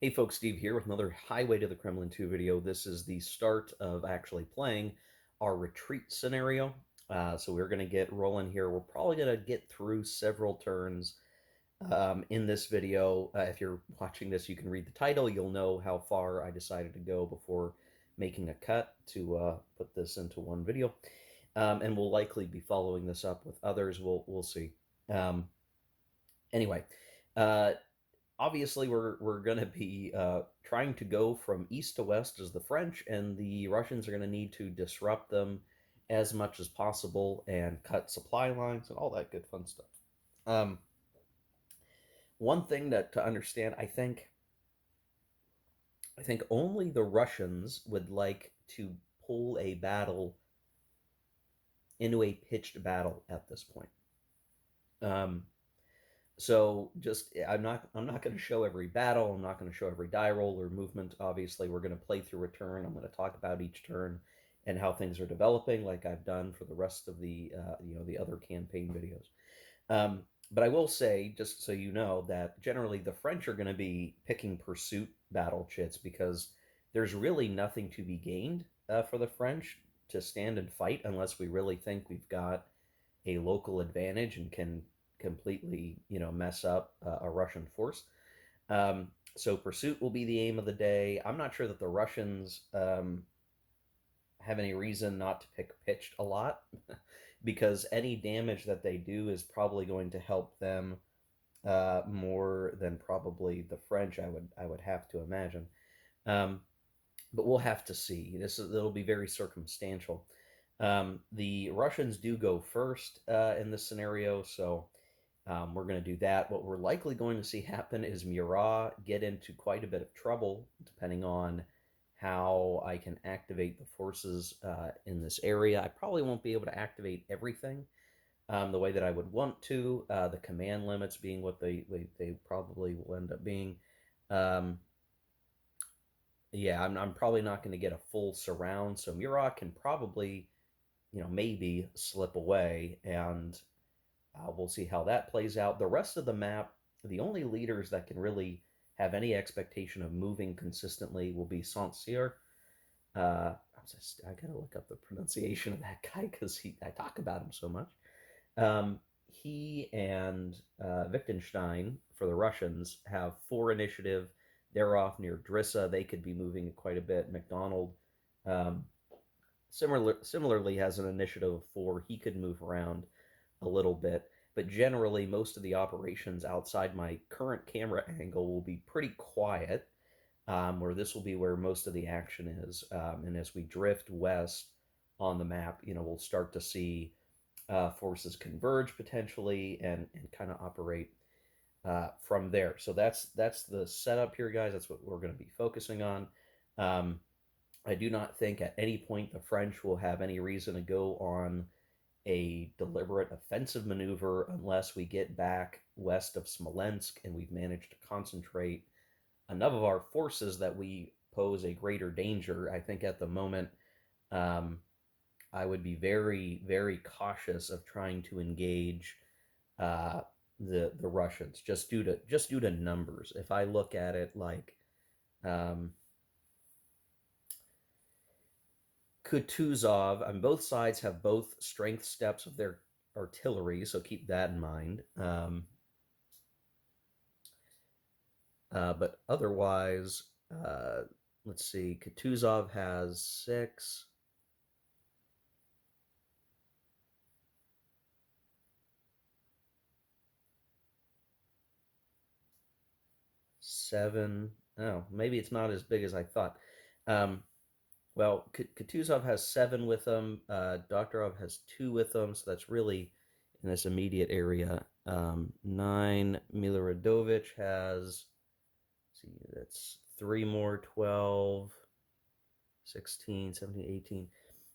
Hey folks, Steve here with another Highway to the Kremlin 2 video. This is the start of actually playing our retreat scenario. So we're going to get rolling here. We're probably going to get through several turns in this video. If you're watching this, you can read the title. You'll know how far I decided to go before making a cut to put this into one video. And we'll likely be following this up with others. We'll see. Anyway, uh, obviously we're going to be trying to go from east to west as the French, and the Russians are going to need to disrupt them as much as possible and cut supply lines and all that good fun stuff. Um, One thing that to understand, I think only the Russians would like to pull a battle into a pitched battle at this point. Um, So just I'm not going to show every battle. I'm not going to show every die roll or movement. Obviously, we're going to play through a turn. I'm going to talk about each turn and how things are developing, like I've done for the rest of the the other campaign videos. But I will say, just so you know, that generally the French are going to be picking pursuit battle chits because there's really nothing to be gained for the French to stand and fight unless we really think we've got a local advantage and can completely, mess up a Russian force. So pursuit will be the aim of the day. I'm not sure that the Russians have any reason not to pick pitched a lot because any damage that they do is probably going to help them more than probably the French. I would have to imagine. Um, but we'll have to see. It'll be very circumstantial. The Russians do go first in this scenario, so we're going to do that. What we're likely going to see happen is Murat get into quite a bit of trouble, depending on how I can activate the forces in this area. I probably won't be able to activate everything the way that I would want to. The command limits being what they probably will end up being. Um, yeah, I'm probably not going to get a full surround, so Murat can probably, maybe slip away, and we'll see how that plays out. The rest of the map, the only leaders that can really have any expectation of moving consistently will be Saint-Cyr. I gotta look up the pronunciation of that guy because I talk about him so much. He and Wittgenstein for the Russians have 4 initiative. They're off near Drissa. They could be moving quite a bit. McDonald um, similarly has an initiative of 4. He could move around a little bit, but generally most of the operations outside my current camera angle will be pretty quiet, where this will be where most of the action is. And as we drift west on the map, we'll start to see forces converge potentially and kind of operate from there. So that's the setup here, guys. That's what we're going to be focusing on. Um, I do not think at any point the French will have any reason to go on a deliberate offensive maneuver unless we get back west of Smolensk and we've managed to concentrate enough of our forces that we pose a greater danger. I think at the moment, um, I would be very, very cautious of trying to engage uh, the Russians just due to numbers. If I look at it like um, Kutuzov, on both sides have both strength steps of their artillery, so keep that in mind. But otherwise, let's see, Kutuzov has 6. Seven. Oh, maybe it's not as big as I thought. Um, well, Kutuzov has 7 with him. Doktorov has 2 with him, so that's really in this immediate area. 9. Miloradovich has, see, that's 3 more, 12, 16, 17, 18.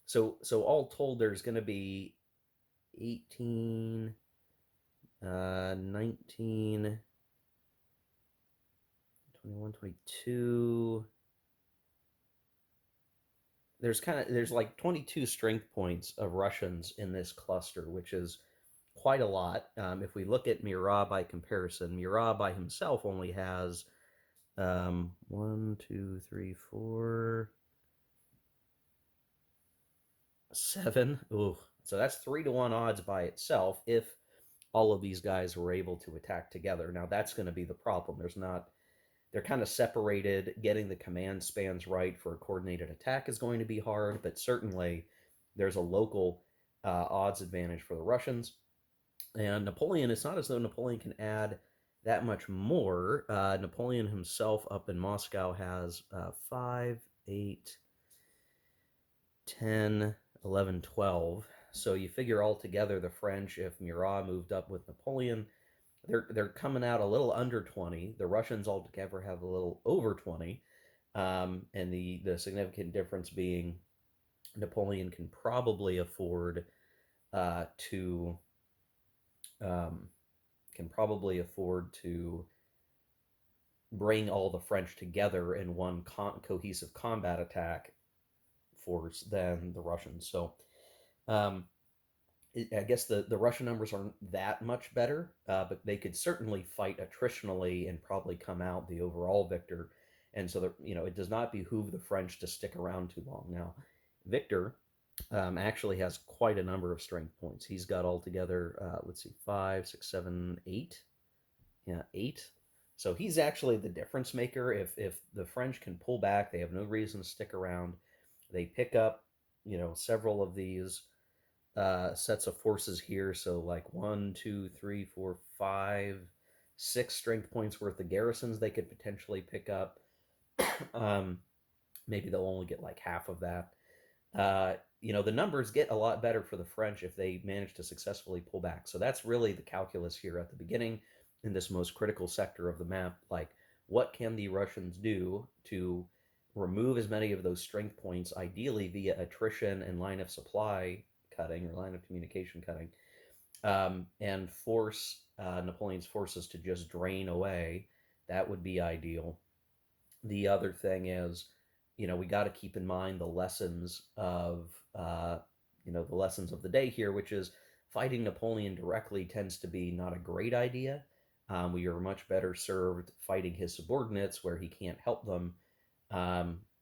So all told, there's going to be 18, 19, 21, 22. There's like 22 strength points of Russians in this cluster, which is quite a lot. If we look at Murat by comparison, Murat by himself only has 1, 2, 3, 4, 7. Ooh, so that's 3-1 odds by itself if all of these guys were able to attack together. Now that's going to be the problem. There's not They're kind of separated. Getting the command spans right for a coordinated attack is going to be hard, but certainly there's a local odds advantage for the Russians. And Napoleon, it's not as though Napoleon can add that much more. Napoleon himself up in Moscow has 5, 8, 10, 11, 12. So you figure altogether the French, if Murat moved up with Napoleon, they're coming out a little under 20. The Russians altogether have a little over 20, and the significant difference being Napoleon can probably afford to um, bring all the French together in one cohesive combat attack force than the Russians. So um, I guess the Russian numbers aren't that much better, but they could certainly fight attritionally and probably come out the overall victor. And so that it does not behoove the French to stick around too long. Now, Victor actually has quite a number of strength points. He's got altogether, let's see, 5, 6, 7, 8. Yeah, 8. So he's actually the difference maker. If the French can pull back, they have no reason to stick around. They pick up, several of these sets of forces here. So like 1, 2, 3, 4, 5, 6 strength points worth of garrisons they could potentially pick up. um, Maybe they'll only get like half of that. The numbers get a lot better for the French if they manage to successfully pull back. So that's really the calculus here at the beginning in this most critical sector of the map. Like, what can the Russians do to remove as many of those strength points, ideally via attrition and line of supply cutting or line of communication cutting, and force Napoleon's forces to just drain away? That would be ideal. The other thing is, we got to keep in mind the lessons of the day here, which is fighting Napoleon directly tends to be not a great idea. We are much better served fighting his subordinates where he can't help them.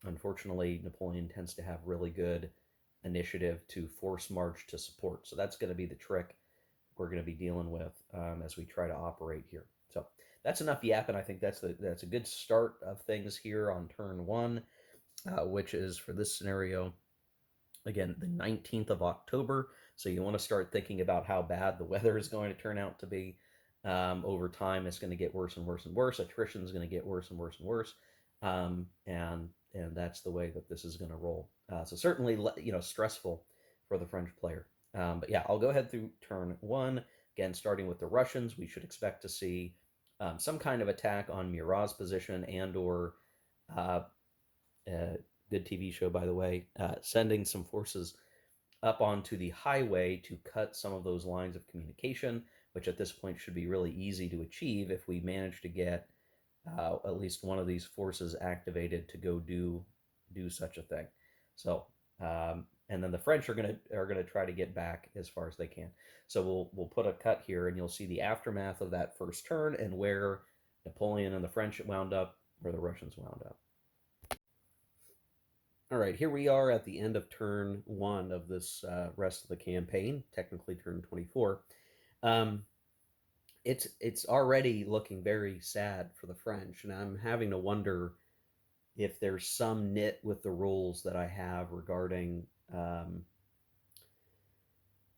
Unfortunately, Napoleon tends to have really good initiative to force march to support. So that's going to be the trick we're going to be dealing with as we try to operate here. So that's enough yapping. I think that's a good start of things here on turn one, which is for this scenario, again, the 19th of October. So you want to start thinking about how bad the weather is going to turn out to be. Over time, it's going to get worse and worse and worse. Attrition is going to get worse and worse and worse. And that's the way that this is going to roll. So certainly, stressful for the French player. But yeah, I'll go ahead through turn one. Again, starting with the Russians, we should expect to see some kind of attack on Murat's position and/or good TV show, by the way, sending some forces up onto the highway to cut some of those lines of communication, which at this point should be really easy to achieve if we manage to get at least one of these forces activated to go do such a thing. So, and then the French are gonna try to get back as far as they can. So we'll put a cut here, and you'll see the aftermath of that first turn and where Napoleon and the French wound up, where the Russians wound up. All right, here we are at the end of turn one of this rest of the campaign, technically turn 24. It's already looking very sad for the French, and I'm having to wonder if there's some nit with the rules that I have regarding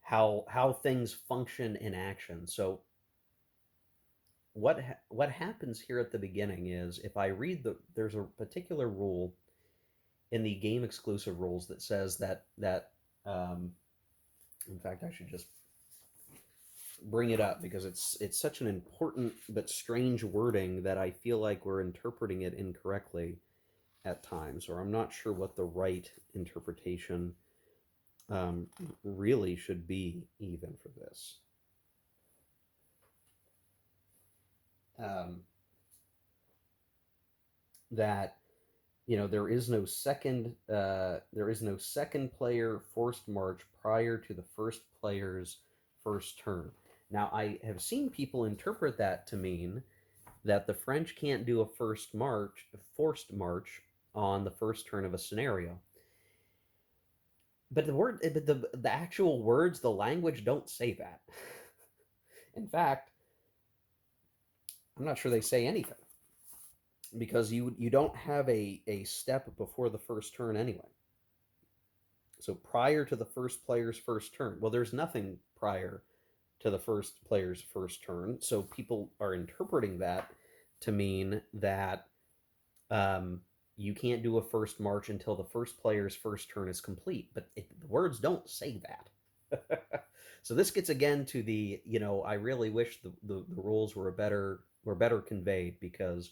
how things function in action. So what happens here at the beginning is if I read there's a particular rule in the game exclusive rules that says that in fact I should just bring it up because it's such an important but strange wording that I feel like we're interpreting it incorrectly at times, or I'm not sure what the right interpretation really should be even for this. That there is no second player forced march prior to the first player's first turn. Now I have seen people interpret that to mean that the French can't do a forced march on the first turn of a scenario. But the actual words, the language don't say that. In fact, I'm not sure they say anything because you don't have a step before the first turn anyway. So prior to the first player's first turn, well, there's nothing prior to the first player's first turn. So people are interpreting that to mean that um, you can't do a first march until the first player's first turn is complete. But the words don't say that. So this gets again to the, I really wish the rules were better conveyed, because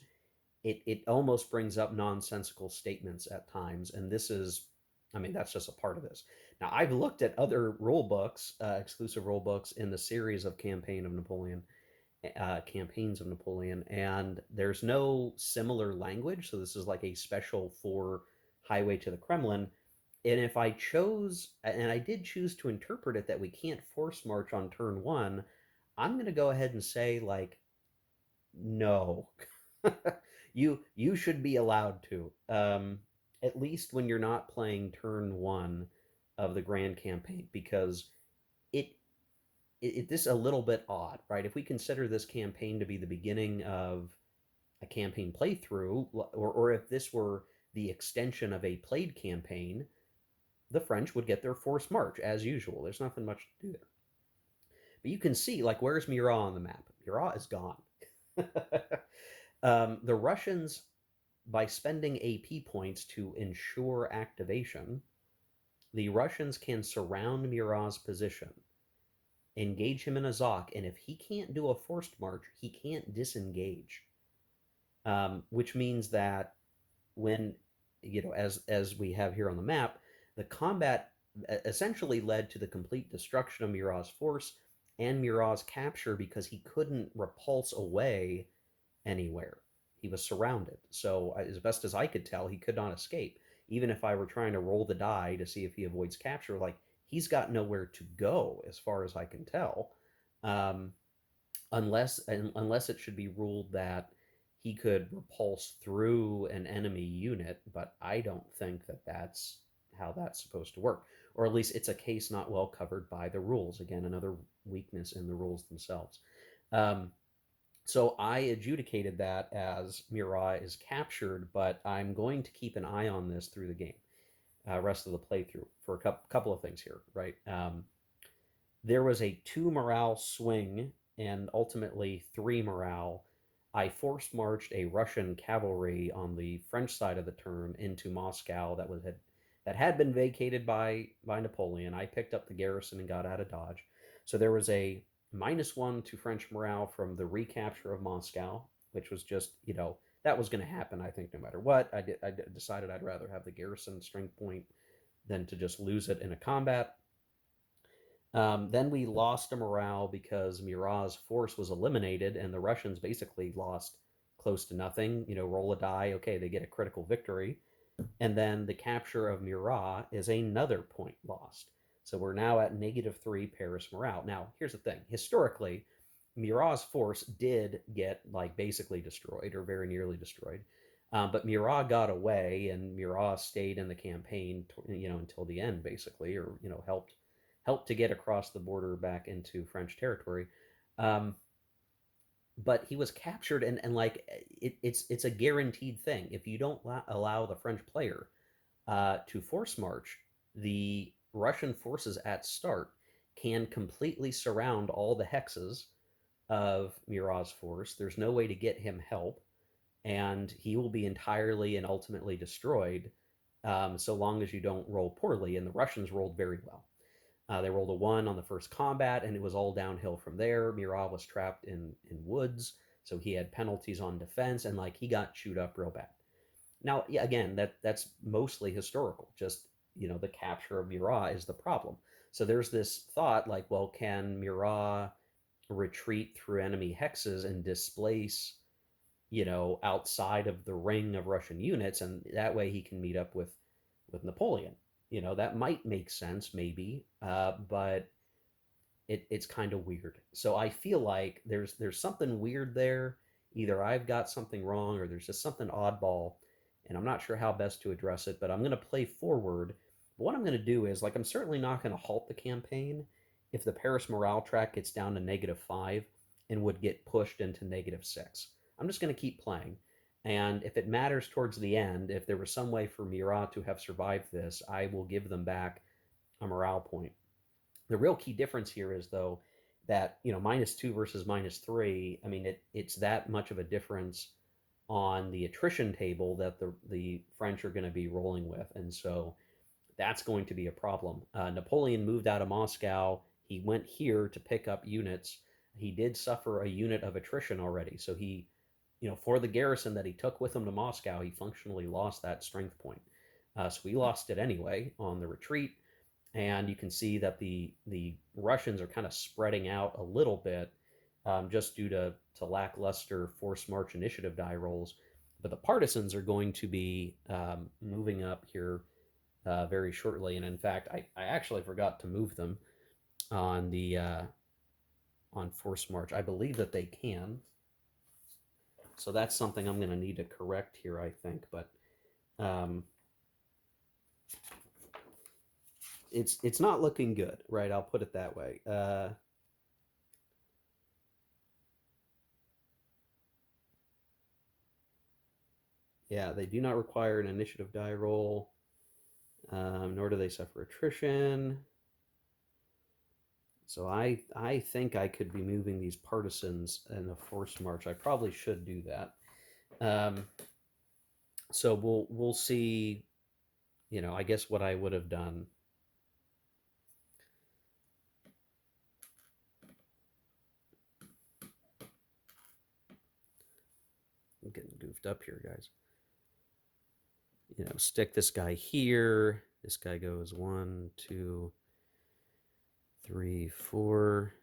it almost brings up nonsensical statements at times, and this is, I mean, that's just a part of this. Now, I've looked at other rule books, exclusive rule books in the series of campaigns of Napoleon, and there's no similar language. So this is like a special for Highway to the Kremlin. And if I chose, and I did choose to interpret it that we can't force march on turn one, I'm going to go ahead and say, like, no. You should be allowed to, at least when you're not playing turn one of the grand campaign, because it, this is a little bit odd, right? If we consider this campaign to be the beginning of a campaign playthrough, or if this were the extension of a played campaign, the French would get their forced march as usual. There's nothing much to do there. But you can see, like, where's Murat on the map? Murat is gone. The Russians, by spending AP points to ensure activation, the Russians can surround Murat's position, engage him in a Zoc, and if he can't do a forced march, he can't disengage. Which means that when, as we have here on the map, the combat essentially led to the complete destruction of Murat's force and Murat's capture, because he couldn't repulse away anywhere. He was surrounded. So, as best as I could tell, he could not escape. Even if I were trying to roll the die to see if he avoids capture, like, he's got nowhere to go, as far as I can tell, um, unless it should be ruled that he could repulse through an enemy unit. But I don't think that that's how that's supposed to work, or at least it's a case not well covered by the rules. Again, another weakness in the rules themselves. Um, so I adjudicated that as Murat is captured, but I'm going to keep an eye on this through the game, rest of the playthrough, for a couple of things here, right? There was a 2 morale swing and ultimately 3 morale. I forced marched a Russian cavalry on the French side of the turn into Moscow that had been vacated by Napoleon. I picked up the garrison and got out of Dodge. So there was a -1 to French morale from the recapture of Moscow, which was just, that was going to happen, I think, no matter what. I decided I'd rather have the garrison strength point than to just lose it in a combat. Then we lost a morale because Murat's force was eliminated, and the Russians basically lost close to nothing. Roll a die, okay, they get a critical victory. And then the capture of Murat is another point lost. So we're now at -3 Paris morale. Now, here's the thing. Historically, Murat's force did get, like, basically destroyed, or very nearly destroyed. But Murat got away, and Murat stayed in the campaign, until the end, basically, or, helped to get across the border back into French territory. Um, but he was captured, and like, it's a guaranteed thing. If you don't allow the French player to force march, the Russian forces at start can completely surround all the hexes of Murat's force. There's no way to get him help, and he will be entirely and ultimately destroyed, so long as you don't roll poorly. And the Russians rolled very well. They rolled a 1 on the first combat, and it was all downhill from there. Murat was trapped in woods, so he had penalties on defense, and, like, he got chewed up real bad. Now, yeah, again, that's mostly historical. Just, the capture of Murat is the problem. So there's this thought, like, well, can Murat retreat through enemy hexes and displace, outside of the ring of Russian units, and that way he can meet up with Napoleon. That might make sense, maybe, but it's kind of weird. So I feel like there's something weird there. either I've got something wrong or there's just something oddball, and I'm not sure how best to address it, but I'm going to play forward. But what I'm going to do is, like, I'm certainly not going to halt the campaign if the Paris morale track gets down to -5 and would get pushed into -6. I'm just going to keep playing. And if it matters towards the end, if there was some way for Murat to have survived this, I will give them back a morale point. The real key difference here is, though, that -2 versus -3. I mean, it's that much of a difference on the attrition table that the French are going to be rolling with, and so that's going to be a problem. Napoleon moved out of Moscow. He went here to pick up units. He did suffer a unit of attrition already, so he, for the garrison that he took with him to Moscow, he functionally lost that strength point. So he lost it anyway on the retreat, and you can see that the Russians are kind of spreading out a little bit, just due to lackluster force march initiative die rolls. But the partisans are going to be moving up here very shortly, and in fact, I actually forgot to move them on the on force march. I believe that they can, so that's something I'm going to need to correct here, I think. But um, it's not looking good, right? I'll put it that way. Yeah, they do not require an initiative die roll, nor do they suffer attrition. So I think I could be moving these partisans in a forced march. I probably should do that. Um, so we'll see. I guess what I would have done. I'm getting goofed up here, guys. Stick this guy here. This guy goes 1, 2, 3, 4.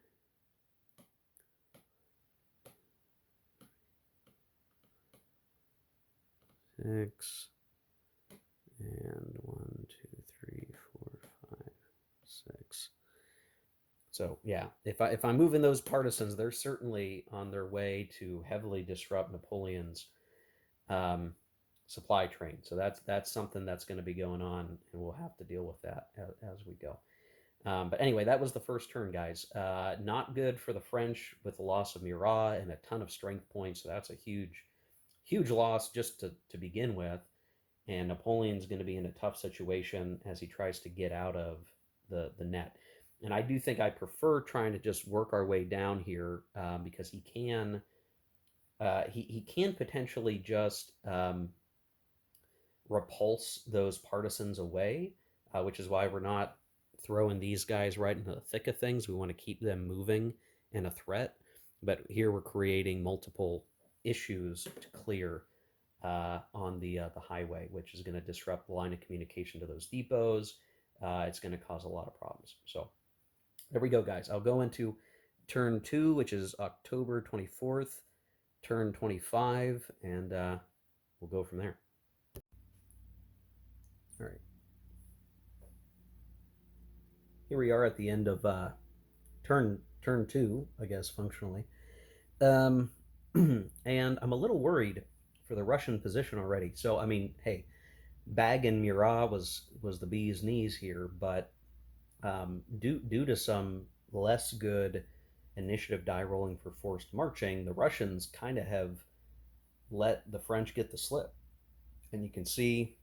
6, and 1, 2, 3, 4, 5, 6. So yeah, if I'm moving those partisans, they're certainly on their way to heavily disrupt Napoleon's um, supply train. So that's something that's going to be going on, and we'll have to deal with that as we go. But anyway, that was the first turn, guys. Not good for the French with the loss of Murat and a ton of strength points. So that's a huge loss just to begin with. And Napoleon's going to be in a tough situation as he tries to get out of the net. And I do think I prefer trying to just work our way down here, because he can potentially just repulse those partisans away, which is why we're not throwing these guys right into the thick of things. We want to keep them moving and a threat. But here we're creating multiple issues to clear on the highway, which is going to disrupt the line of communication to those depots. It's going to cause a lot of problems. So there we go, guys. I'll go into turn 2, which is October 24th, turn 25, and we'll go from there. All right. Here we are at the end of turn 2, I guess, functionally. Um, and I'm a little worried for the Russian position already. So I mean, hey, bagging Murat was the bee's knees here, but due to some less good initiative die rolling for forced marching, the Russians kind of have let the French get the slip, and you can see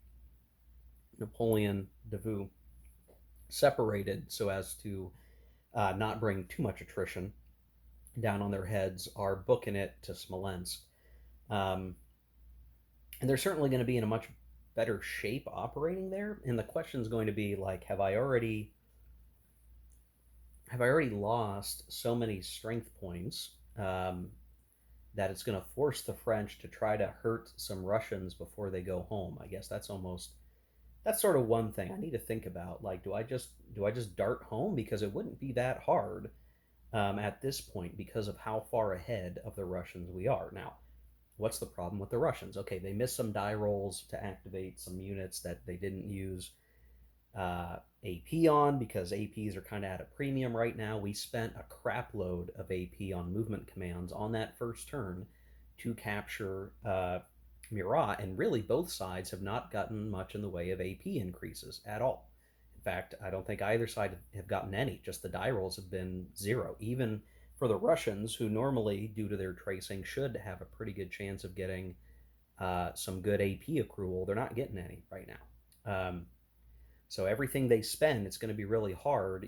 Napoleon, Davout separated so as to not bring too much attrition down on their heads, are booking it to Smolensk. Um, and they're certainly going to be in a much better shape operating there. And the question is going to be like, have I already lost so many strength points that it's going to force the French to try to hurt some Russians before they go home? I guess that's sort of one thing I need to think about. Like, do I just dart home, because it wouldn't be that hard at this point because of how far ahead of the Russians we are now. What's the problem with the Russians? Okay, they missed some die rolls to activate some units that they didn't use AP on, because APs are kind of at a premium right now. We spent a crap load of AP on movement commands on that first turn to capture Murat, and really both sides have not gotten much in the way of AP increases at all. In fact, I don't think either side have gotten any. Just the die rolls have been zero. Even for the Russians, who normally, due to their tracing, should have a pretty good chance of getting some good AP accrual, they're not getting any right now. So everything they spend, it's going to be really hard.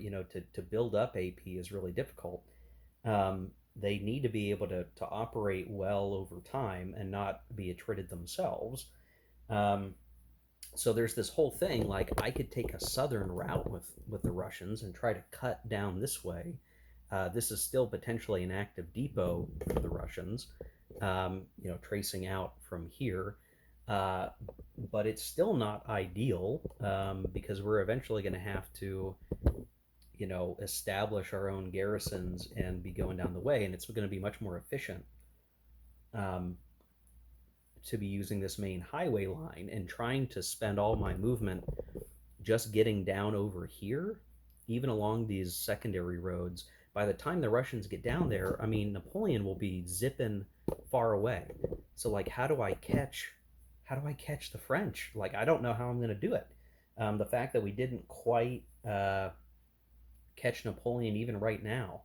To build up AP is really difficult. They need to be able to operate well over time and not be attrited themselves. Um, so there's this whole thing like I could take a southern route with the Russians and try to cut down this way. This is still potentially an active depot for the Russians, tracing out from here. Uh, but it's still not ideal because we're eventually going to have to, establish our own garrisons and be going down the way, and it's going to be much more efficient um, to be using this main highway line and trying to spend all my movement just getting down over here, even along these secondary roads. By the time the Russians get down there, I mean Napoleon will be zipping far away. So like, how do I catch the French? Like, I don't know how I'm going to do it. The fact that we didn't quite catch Napoleon even right now,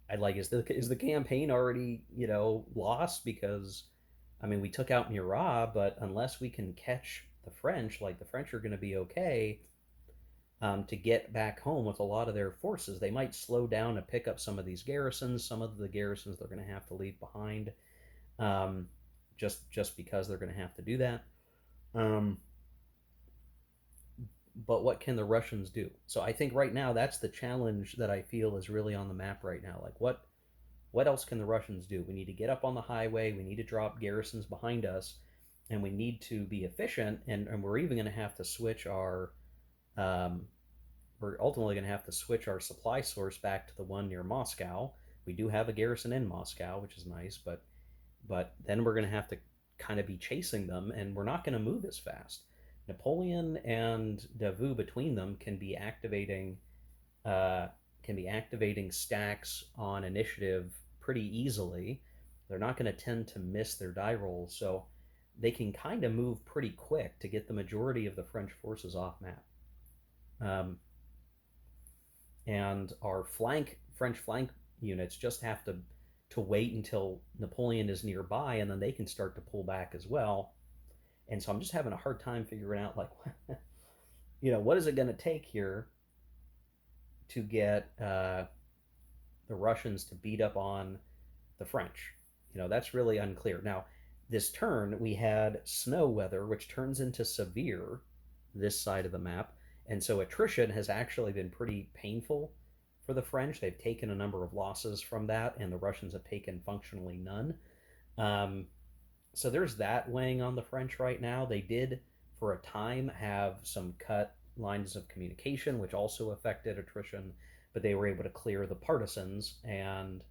I like is the campaign already lost because I mean we took out Murat, but unless we can catch the French, like the French are going to be okay to get back home with a lot of their forces. They might slow down to pick up some of these garrisons. Some of the garrisons they're going to have to leave behind, um, just because they're going to have to do that. Um, but what can the Russians do? So I think right now that's the challenge that I feel is really on the map right now. Like what else can the Russians do? We need to get up on the highway. We need to drop garrisons behind us, and we need to be efficient. And we're even going to have to switch our um, we're ultimately going to have to switch our supply source back to the one near Moscow. We do have a garrison in Moscow, which is nice, but then we're going to have to kind of be chasing them, and we're not going to move as fast. Napoleon and Davout between them uh, can be activating stacks on initiative pretty easily. They're not going to tend to miss their die rolls, so they can kind of move pretty quick to get the majority of the French forces off map. Um, and our French flank units just have to wait until Napoleon is nearby, and then they can start to pull back as well. And so I'm just having a hard time figuring out like, what is it going to take here to get the Russians to beat up on the French? That's really unclear. Now, this turn we had snow weather, which turns into severe this side of the map, and so attrition has actually been pretty painful for the French. They've taken a number of losses from that, and the Russians have taken functionally none. Um, so there's that weighing on the French right now. They did, for a time, have some cut lines of communication, which also affected attrition, but they were able to clear the partisans. And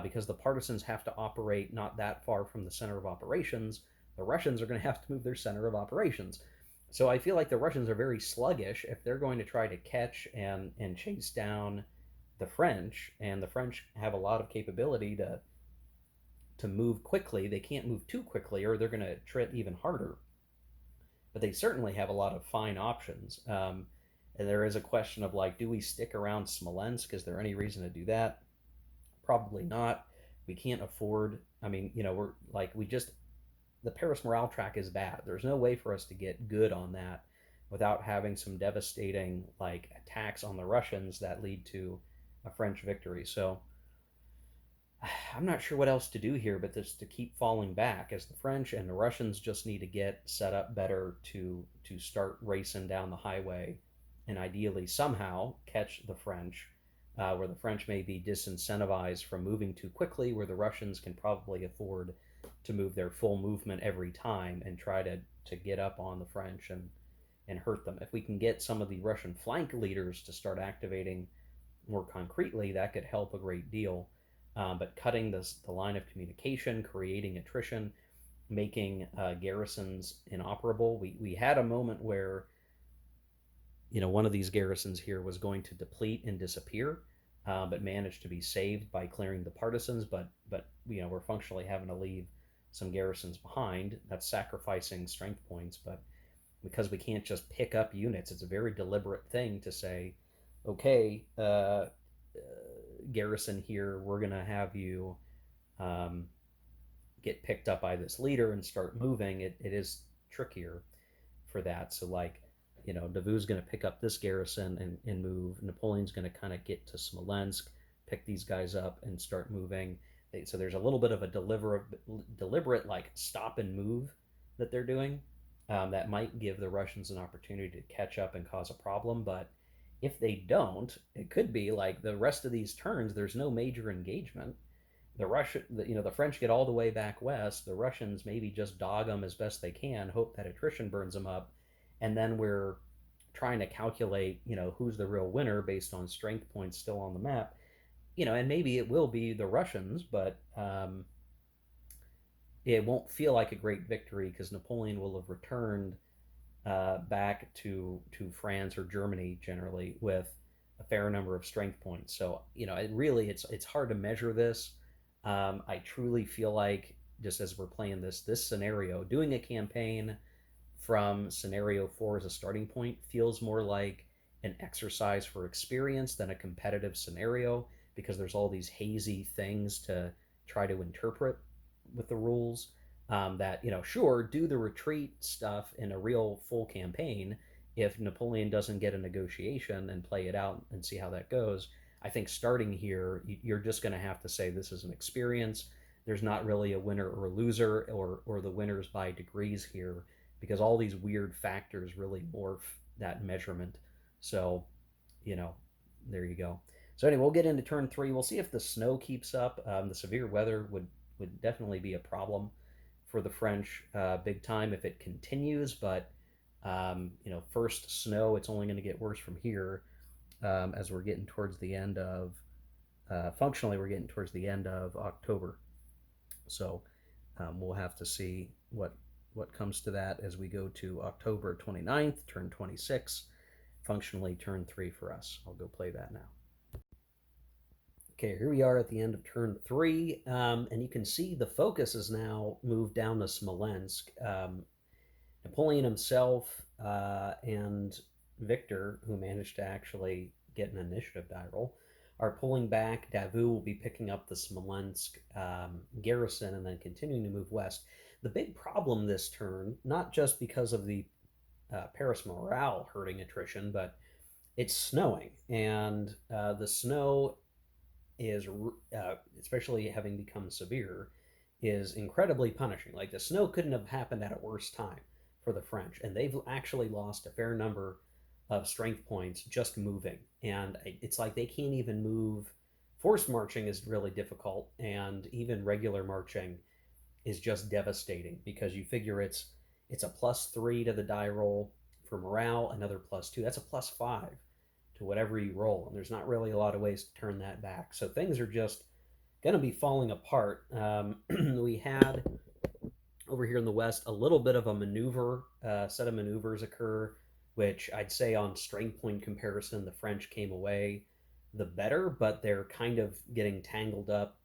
because the partisans have to operate not that far from the center of operations, the Russians are going to have to move their center of operations. So I feel like the Russians are very sluggish if they're going to try to catch and chase down the French, and the French have a lot of capability to move quickly. They can't move too quickly, or they're going to trit even harder. But they certainly have a lot of fine options. And there is a question of like, do we stick around Smolensk? Is there any reason to do that? Probably not. We can't afford. I mean, we're like we just the Paris morale track is bad. There's no way for us to get good on that without having some devastating like attacks on the Russians that lead to a French victory. So I'm not sure what else to do here, but just to keep falling back as the French and the Russians just need to get set up better to start racing down the highway, and ideally somehow catch the French, where the French may be disincentivized from moving too quickly, where the Russians can probably afford to move their full movement every time and try to get up on the French and hurt them. If we can get some of the Russian flank leaders to start activating more concretely, that could help a great deal. But cutting the line of communication, creating attrition, making garrisons inoperable. We had a moment where one of these garrisons here was going to deplete and disappear. but managed to be saved by clearing the partisans. But we're functionally having to leave some garrisons behind. That's sacrificing strength points, but because we can't just pick up units, it's a very deliberate thing to say, okay, garrison here, we're gonna have you um, get picked up by this leader and start moving. It is trickier for that. So like, Davout's going to pick up this garrison and move. Napoleon's going to kind of get to Smolensk, pick these guys up and start moving. So there's a little bit of a deliberate like stop and move that they're doing, that might give the Russians an opportunity to catch up and cause a problem. But if they don't, it could be like the rest of these turns. There's no major engagement. The French get all the way back west. The Russians maybe just dog them as best they can, hope that attrition burns them up, and then we're trying to calculate, who's the real winner based on strength points still on the map. And maybe it will be the Russians, but it won't feel like a great victory because Napoleon will have returned back to France or Germany generally with a fair number of strength points. So it's hard to measure this. I truly feel like just as we're playing this scenario, doing a campaign from scenario 4 as a starting point feels more like an exercise for experience than a competitive scenario, because there's all these hazy things to try to interpret with the rules. That, sure, do the retreat stuff in a real full campaign. If Napoleon doesn't get a negotiation and play it out and see how that goes, I think starting here, you're just going to have to say this is an experience. There's not really a winner or a loser, or the winners by degrees here, because all these weird factors really morph that measurement. So, you know, there you go. So anyway, we'll get into turn 3. We'll see if the snow keeps up. The severe weather would definitely be a problem for the French, big time if it continues. But first snow, it's only going to get worse from here, as we're getting towards the end of. Functionally, we're getting towards the end of October. So we'll have to see what comes to that as we go to October 29th, turn 26, functionally turn 3 for us. I'll go play that now. Okay, here we are at the end of turn 3, and you can see the focus is now moved down to Smolensk. Napoleon himself, and Victor, who managed to actually get an initiative die roll, are pulling back. Davout will be picking up the Smolensk garrison and then continuing to move west. The big problem this turn, not just because of the Paris morale hurting attrition, but it's snowing, and the snow is, especially having become severe, is incredibly punishing. Like, the snow couldn't have happened at a worse time for the French, and they've actually lost a fair number of strength points just moving. And it's like they can't even move. Forced marching is really difficult, and even regular marching is just devastating, because you figure it's a +3 to the die roll for morale, another +2. That's a +5 to whatever you roll, and there's not really a lot of ways to turn that back. So things are just going to be falling apart. We had over here in the West a little bit of a set of maneuvers occur, which I'd say on strength point comparison, the French came away the better, but they're kind of getting tangled up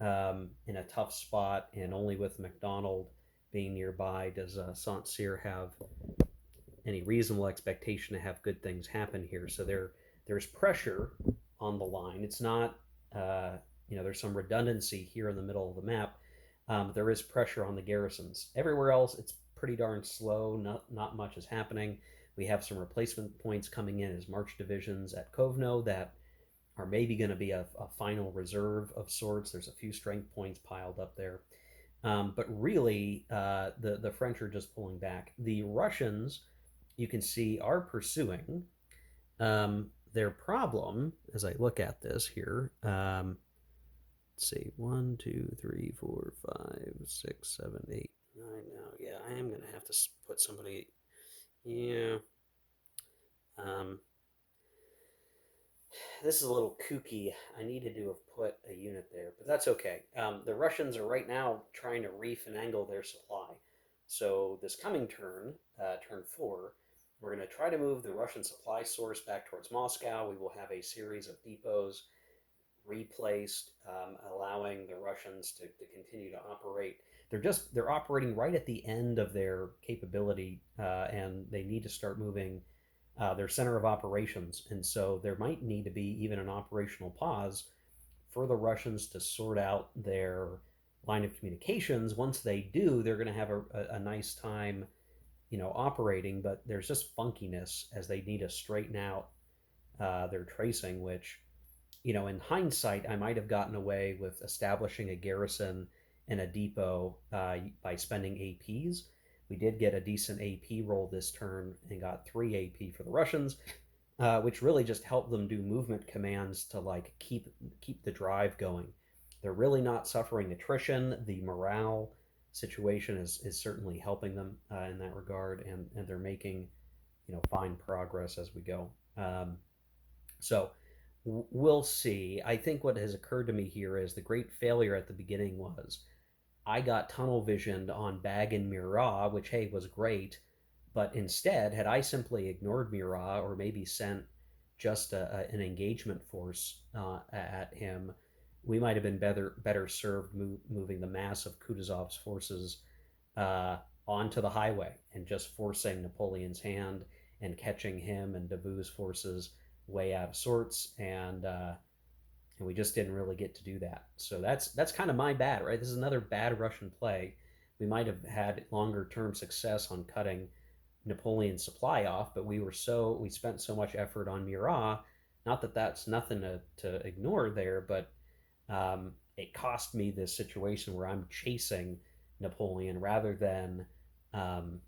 in a tough spot, and only with MacDonald being nearby does Saint Cyr have any reasonable expectation to have good things happen here. So there's pressure on the line. It's not, there's some redundancy here in the middle of the map. There is pressure on the garrisons. Everywhere else, it's pretty darn slow. Not much is happening. We have some replacement points coming in as march divisions at Kovno that are maybe going to be a final reserve of sorts. There's a few strength points piled up there. But really, the French are just pulling back. The Russians, you can see, are pursuing. Their problem, as I look at this here, let's see, 1, 2, 3, 4, 5, 6, 7, 8, 9. Now, yeah, I am going to have to put somebody. Yeah. This is a little kooky. I needed to have put a unit there, but that's okay. The Russians are right now trying to refinagle their supply. So this coming turn, turn 4, we're going to try to move the Russian supply source back towards Moscow. We will have a series of depots replaced, allowing the Russians to continue to operate. They're operating right at the end of their capability, and they need to start moving their center of operations. And so there might need to be even an operational pause for the Russians to sort out their line of communications. Once they do, they're going to have a nice time, operating. But there's just funkiness as they need to straighten out their tracing, which, in hindsight, I might have gotten away with establishing a garrison and a depot by spending APs. We did get a decent AP roll this turn and got 3 AP for the Russians, which really just helped them do movement commands to like keep the drive going. They're really not suffering attrition. The morale situation is certainly helping them in that regard, and they're making fine progress as we go. So we'll see. I think what has occurred to me here is the great failure at the beginning was I got tunnel visioned on Bag and Murat, which, hey, was great. But instead, had I simply ignored Murat or maybe sent just an engagement force at him, we might have been better served moving the mass of Kutuzov's forces onto the highway and just forcing Napoleon's hand and catching him and Davout's forces way out of sorts, and we just didn't really get to do that. So that's kind of my bad, right? This is another bad Russian play. We might have had longer term success on cutting Napoleon's supply off, but we spent so much effort on Murat. Not that that's nothing to ignore there, but it cost me this situation where I'm chasing Napoleon rather than um,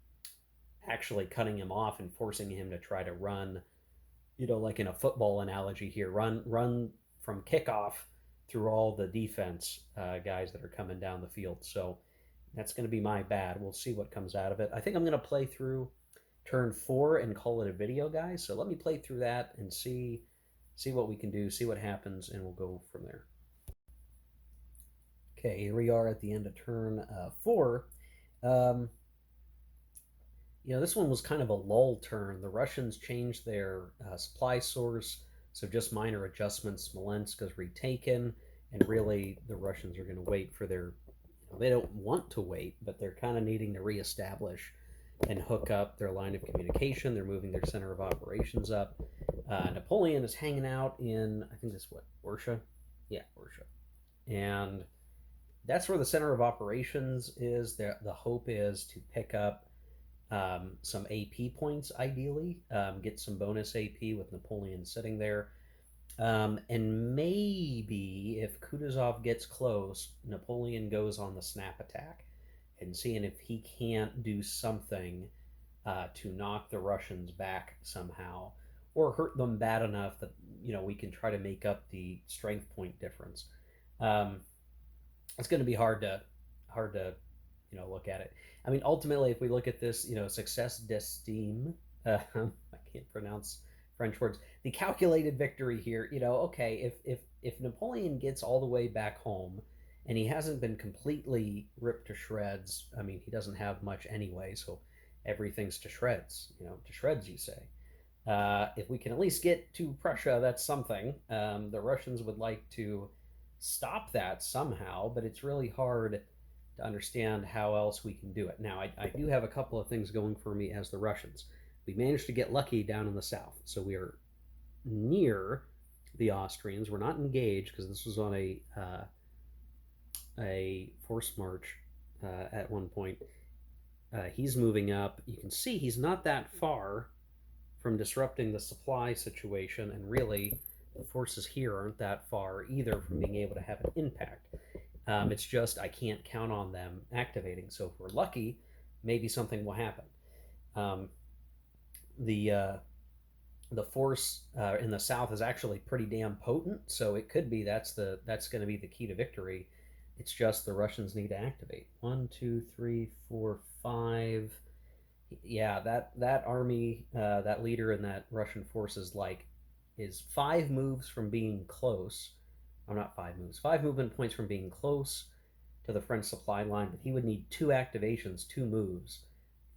actually cutting him off and forcing him to try to run, like in a football analogy here, run from kickoff through all the defense guys that are coming down the field. So that's going to be my bad. We'll see what comes out of it. I think I'm going to play through turn 4 and call it a video, guys. So let me play through that and see what we can do, see what happens, and we'll go from there. Okay, here we are at the end of turn 4. Um, this one was kind of a lull turn. The Russians changed their supply source, so just minor adjustments. Smolensk is retaken, and really the Russians are going to wait for their. They don't want to wait, but they're kind of needing to reestablish and hook up their line of communication. They're moving their center of operations up. Napoleon is hanging out in, I think this what, Orsha? Yeah, Orsha. And that's where the center of operations is. The hope is to pick up some AP points, ideally, get some bonus AP with Napoleon sitting there. And maybe if Kutuzov gets close, Napoleon goes on the snap attack and seeing if he can't do something to knock the Russians back somehow or hurt them bad enough that we can try to make up the strength point difference. Um, it's going to be hard to look at it. I mean, ultimately, if we look at this, success d'estime, I can't pronounce French words. The calculated victory here, okay, if Napoleon gets all the way back home and he hasn't been completely ripped to shreds, I mean, he doesn't have much anyway, so everything's to shreds, to shreds, you say. If we can at least get to Prussia, that's something. The Russians would like to stop that somehow, but it's really hard to understand how else we can do it. Now, I do have a couple of things going for me as the Russians. We managed to get lucky down in the south, so we are near the Austrians. We're not engaged because this was on a forced march at one point. He's moving up. You can see he's not that far from disrupting the supply situation, and really the forces here aren't that far either from being able to have an impact. It's just I can't count on them activating. So if we're lucky, maybe something will happen. Um, the force in the south is actually pretty damn potent, so it could be that's going to be the key to victory. It's just the Russians need to activate. 1, 2, 3, 4, 5. Yeah, that army, that leader in that Russian force is 5 moves from being close. I'm not 5 moves. 5 movement points from being close to the French supply line, but he would need 2 activations, 2 moves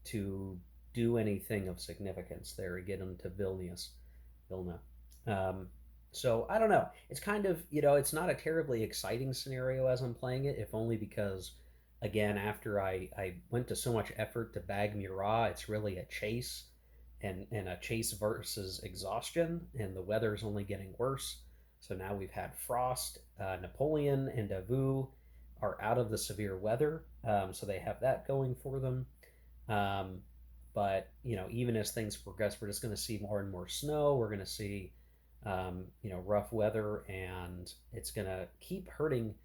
to do anything of significance there to get him to Vilna. So I don't know. It's kind of, it's not a terribly exciting scenario as I'm playing it, if only because, again, after I went to so much effort to bag Murat, it's really a chase and a chase versus exhaustion, and the weather's only getting worse. So now we've had frost. Napoleon and Davout are out of the severe weather, so they have that going for them. Um, but even as things progress, we're just going to see more and more snow. We're going to see rough weather, and it's going to keep hurting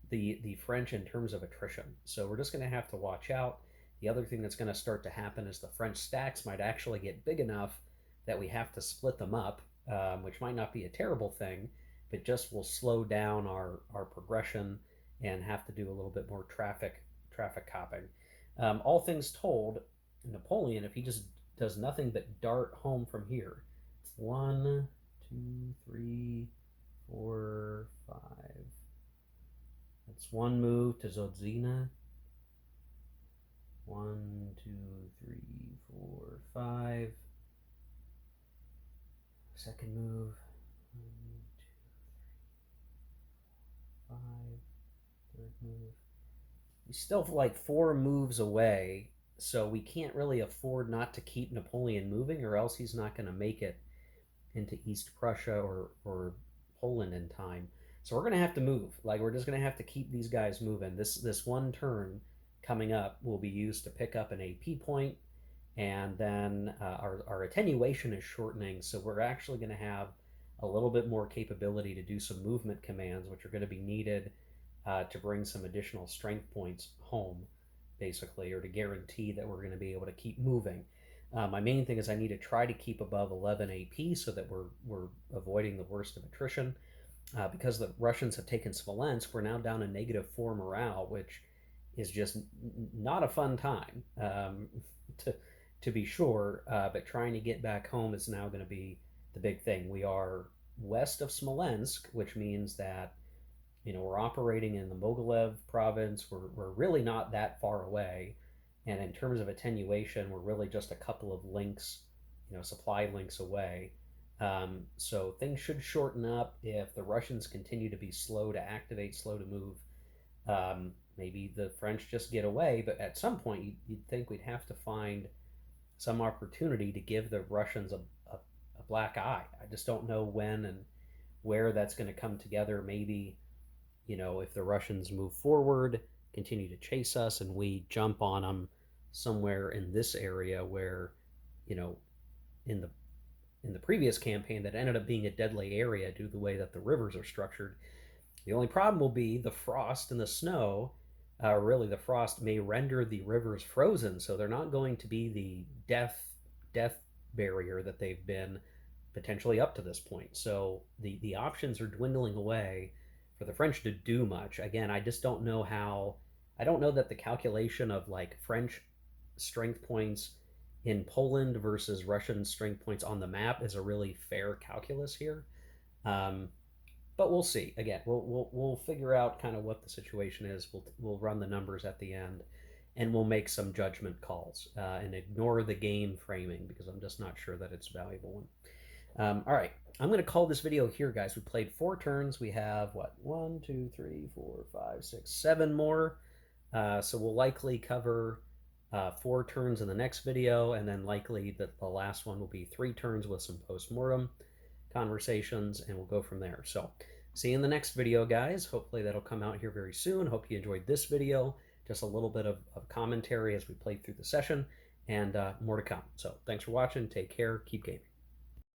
the French in terms of attrition. So we're just going to have to watch out. The other thing that's going to start to happen is the French stacks might actually get big enough that we have to split them up, which might not be a terrible thing, but just will slow down our progression and have to do a little bit more traffic copping. All things told, Napoleon, if he just does nothing but dart home from here, one, two, three, four, five. That's one move to Zodzina. One, two, three, four, five. Second move. One, two, five. Third move. He's still like 4 moves away, so we can't really afford not to keep Napoleon moving, or else he's not going to make it into East Prussia or Poland in time. So we're gonna have to move. Like we're just gonna have to keep these guys moving. This one turn coming up will be used to pick up an AP point, and then our attenuation is shortening, so we're actually going to have a little bit more capability to do some movement commands, which are going to be needed to bring some additional strength points home, basically, or to guarantee that we're going to be able to keep moving. My main thing is I need to try to keep above 11 AP so that we're avoiding the worst of attrition. Because the Russians have taken Smolensk, we're now down to -4 morale, which is just not a fun time, to to be sure. But trying to get back home is now going to be the big thing. We are west of Smolensk, which means that we're operating in the Mogilev province. We're really not that far away, and in terms of attenuation, we're really just a couple of links, supply links away. So things should shorten up if the Russians continue to be slow to activate, slow to move. Maybe the French just get away, but at some point you'd think we'd have to find some opportunity to give the Russians a black eye. I just don't know when and where that's going to come together. Maybe if the Russians move forward, continue to chase us, and we jump on them somewhere in this area where, you know, in the previous campaign that ended up being a deadly area due to the way that the rivers are structured. The only problem will be the frost and the snow. Really, the frost may render the rivers frozen, so they're not going to be the death barrier that they've been potentially up to this point. So the options are dwindling away for the French to do much. Again, I just don't know how. I don't know that the calculation of like French strength points in Poland versus Russian strength points on the map is a really fair calculus here. Um, but we'll see. Again, we'll figure out kind of what the situation is. We'll run the numbers at the end, and we'll make some judgment calls and ignore the game framing because I'm just not sure that it's a valuable one. All right, I'm going to call this video here, guys. We played 4 turns. We have what, 1, 2, 3, 4, 5, 6, 7 more. So we'll likely cover 4 turns in the next video, and then likely the last one will be 3 turns with some post-mortem conversations, and we'll go from there. So see you in the next video, guys. Hopefully that'll come out here very soon. Hope you enjoyed this video. Just a little bit of commentary as we played through the session, and more to come. So thanks for watching. Take care. Keep gaming.